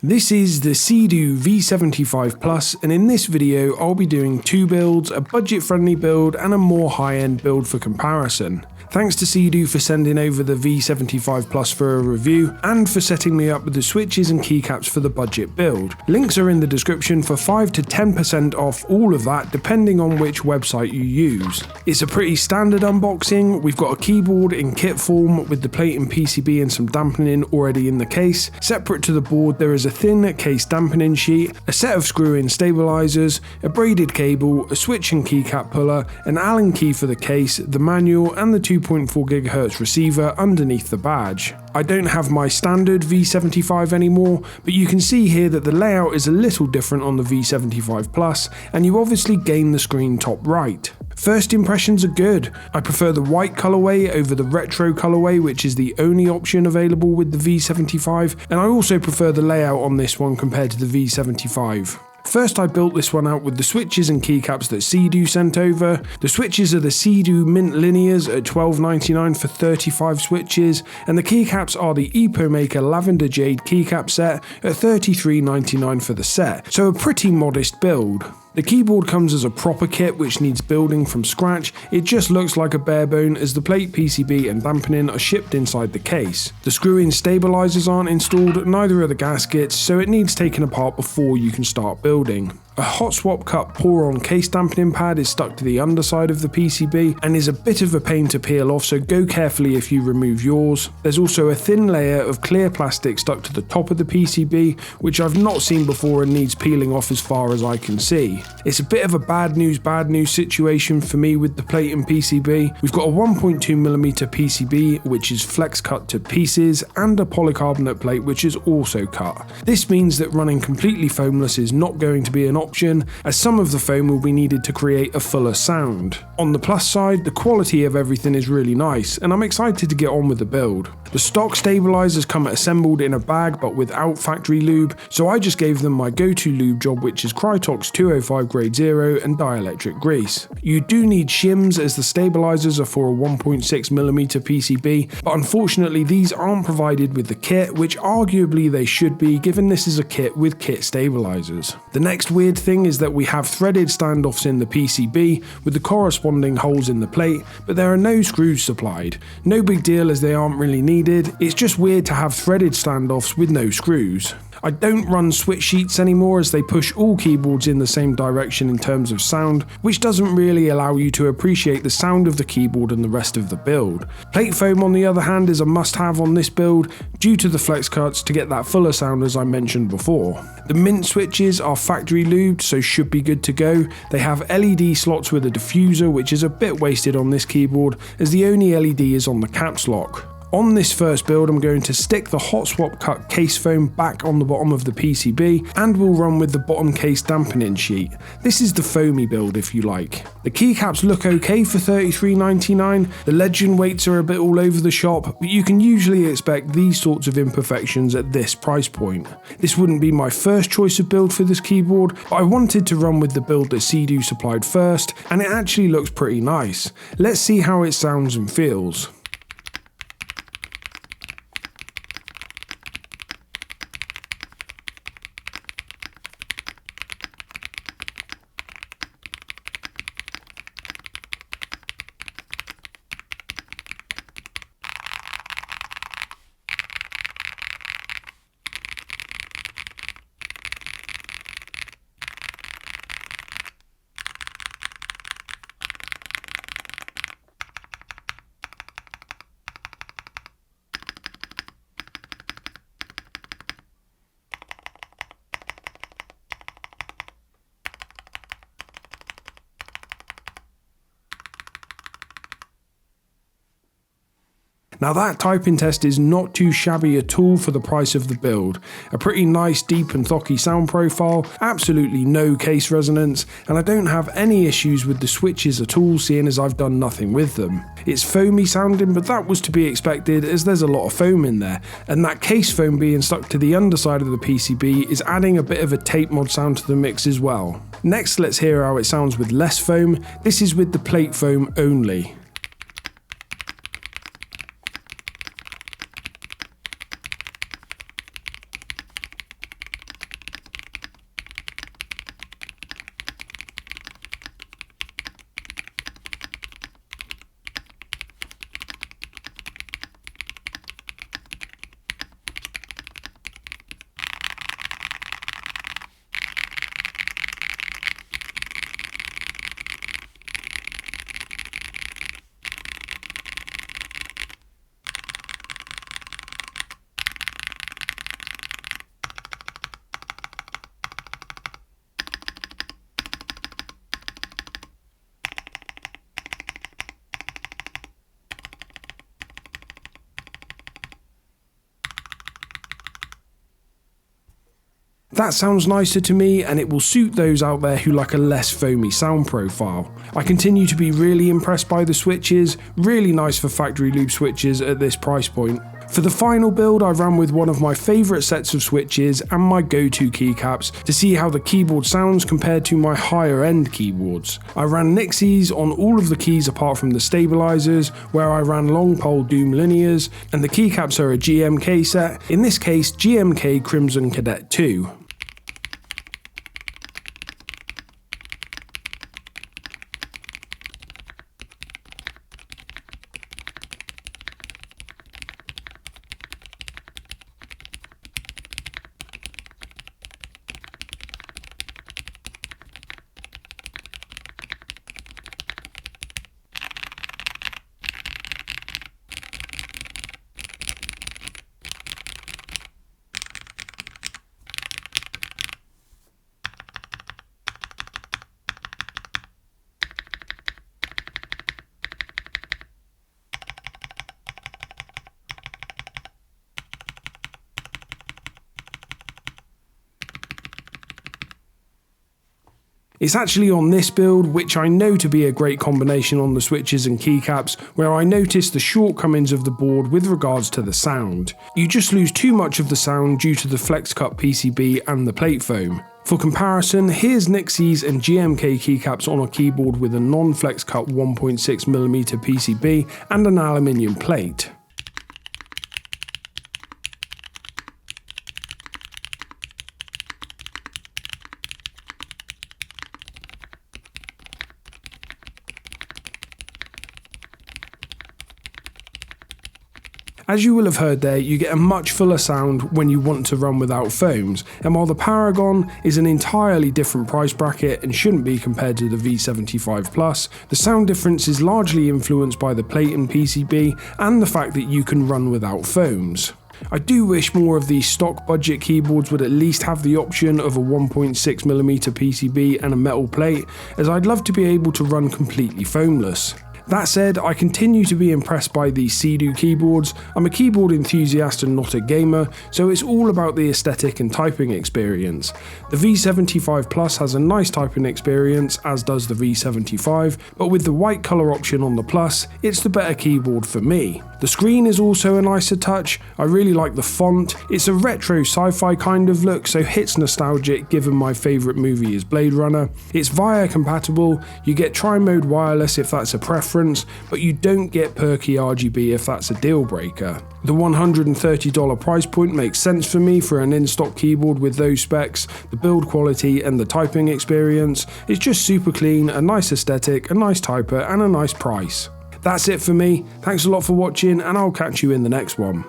This is the Cidoo V75 Plus, and in this video I'll be doing two builds, a budget friendly build and a more high end build for comparison. Thanks to Cidoo for sending over the V75 Plus for a review and for setting me up with the switches and keycaps for the budget build. Links are in the description for 5 to 10% off all of that depending on which website you use. It's a pretty standard unboxing. We've got a keyboard in kit form with the plate and PCB and some dampening already in the case. Separate to the board there is a thin case dampening sheet, a set of screw-in stabilizers, a braided cable, a switch and keycap puller, an Allen key for the case, the manual and the 2.4 GHz receiver underneath the badge. I don't have my standard V75 anymore, but you can see here that the layout is a little different on the V75 Plus, and you obviously gain the screen top right. First impressions are good. I prefer the white colorway over the retro colorway, which is the only option available with the V75, and I also prefer the layout on this one compared to the V75. First I built this one out with the switches and keycaps that Cidoo sent over. The switches are the Cidoo Mint Linears at $12.99 for 35 switches, and the keycaps are the EpoMaker Lavender Jade keycap set at $33.99 for the set, so a pretty modest build. The keyboard comes as a proper kit which needs building from scratch. It just looks like a bare bone as the plate, PCB and dampening are shipped inside the case. The screw-in stabilizers aren't installed, neither are the gaskets, so it needs taken apart before you can start building. A hot swap cut poron case dampening pad is stuck to the underside of the PCB and is a bit of a pain to peel off, so go carefully if you remove yours. There's also a thin layer of clear plastic stuck to the top of the PCB, which I've not seen before and needs peeling off as far as I can see. It's a bit of a bad news situation for me with the plate and PCB. We've got a 1.2mm PCB which is flex cut to pieces and a polycarbonate plate which is also cut. This means that running completely foamless is not going to be an option, as some of the foam will be needed to create a fuller sound. On the plus side, the quality of everything is really nice, and I'm excited to get on with the build. The stock stabilizers come assembled in a bag but without factory lube, so I just gave them my go-to lube job, which is Krytox 205 grade 0 and dielectric grease. You do need shims as the stabilizers are for a 1.6mm PCB, but unfortunately these aren't provided with the kit, which arguably they should be given this is a kit with kit stabilizers. The next weird thing is that we have threaded standoffs in the PCB with the corresponding holes in the plate, but there are no screws supplied. No big deal as they aren't really needed, it's just weird to have threaded standoffs with no screws. I don't run switch sheets anymore as they push all keyboards in the same direction in terms of sound, which doesn't really allow you to appreciate the sound of the keyboard and the rest of the build. Plate foam on the other hand is a must-have on this build due to the flex cuts to get that fuller sound as I mentioned before. The Mint switches are factory lubed, so should be good to go. They have LED slots with a diffuser, which is a bit wasted on this keyboard as the only LED is on the caps lock. On this first build I'm going to stick the hot swap cut case foam back on the bottom of the PCB and we'll run with the bottom case dampening sheet. This is the foamy build if you like. The keycaps look okay for $33.99, the legend weights are a bit all over the shop, but you can usually expect these sorts of imperfections at this price point. This wouldn't be my first choice of build for this keyboard, but I wanted to run with the build that Cidoo supplied first, and it actually looks pretty nice. Let's see how it sounds and feels. Now that typing test is not too shabby at all for the price of the build. A pretty nice deep and thocky sound profile, absolutely no case resonance, and I don't have any issues with the switches at all seeing as I've done nothing with them. It's foamy sounding, but that was to be expected as there's a lot of foam in there, and that case foam being stuck to the underside of the PCB is adding a bit of a tape mod sound to the mix as well. Next let's hear how it sounds with less foam. This is with the plate foam only. That sounds nicer to me, and it will suit those out there who like a less foamy sound profile. I continue to be really impressed by the switches, really nice for factory lube switches at this price point. For the final build, I ran with one of my favourite sets of switches and my go-to keycaps to see how the keyboard sounds compared to my higher end keyboards. I ran Nixies on all of the keys apart from the stabilizers, where I ran long pole Doom linears, and the keycaps are a GMK set, in this case GMK Crimson Cadet 2. It's actually on this build, which I know to be a great combination on the switches and keycaps, where I noticed the shortcomings of the board with regards to the sound. You just lose too much of the sound due to the flex cut PCB and the plate foam. For comparison, here's Nixies and GMK keycaps on a keyboard with a non-flex cut 1.6mm PCB and an aluminium plate. As you will have heard there, you get a much fuller sound when you want to run without foams, and while the Paragon is an entirely different price bracket and shouldn't be compared to the V75 Plus, the sound difference is largely influenced by the plate and PCB and the fact that you can run without foams. I do wish more of these stock budget keyboards would at least have the option of a 1.6mm PCB and a metal plate, as I'd love to be able to run completely foamless. That said, I continue to be impressed by these Cidoo keyboards. I'm a keyboard enthusiast and not a gamer, so it's all about the aesthetic and typing experience. The V75 Plus has a nice typing experience, as does the V75, but with the white colour option on the Plus, it's the better keyboard for me. The screen is also a nicer touch. I really like the font. It's a retro sci-fi kind of look, so hits nostalgic given my favourite movie is Blade Runner. It's VIA compatible, you get Trimode wireless if that's a preference, but you don't get perky RGB if that's a deal breaker. The $130 price point makes sense for me for an in-stock keyboard with those specs, the build quality and the typing experience. It's just super clean, a nice aesthetic, a nice typer and a nice price. That's it for me. Thanks a lot for watching, and I'll catch you in the next one.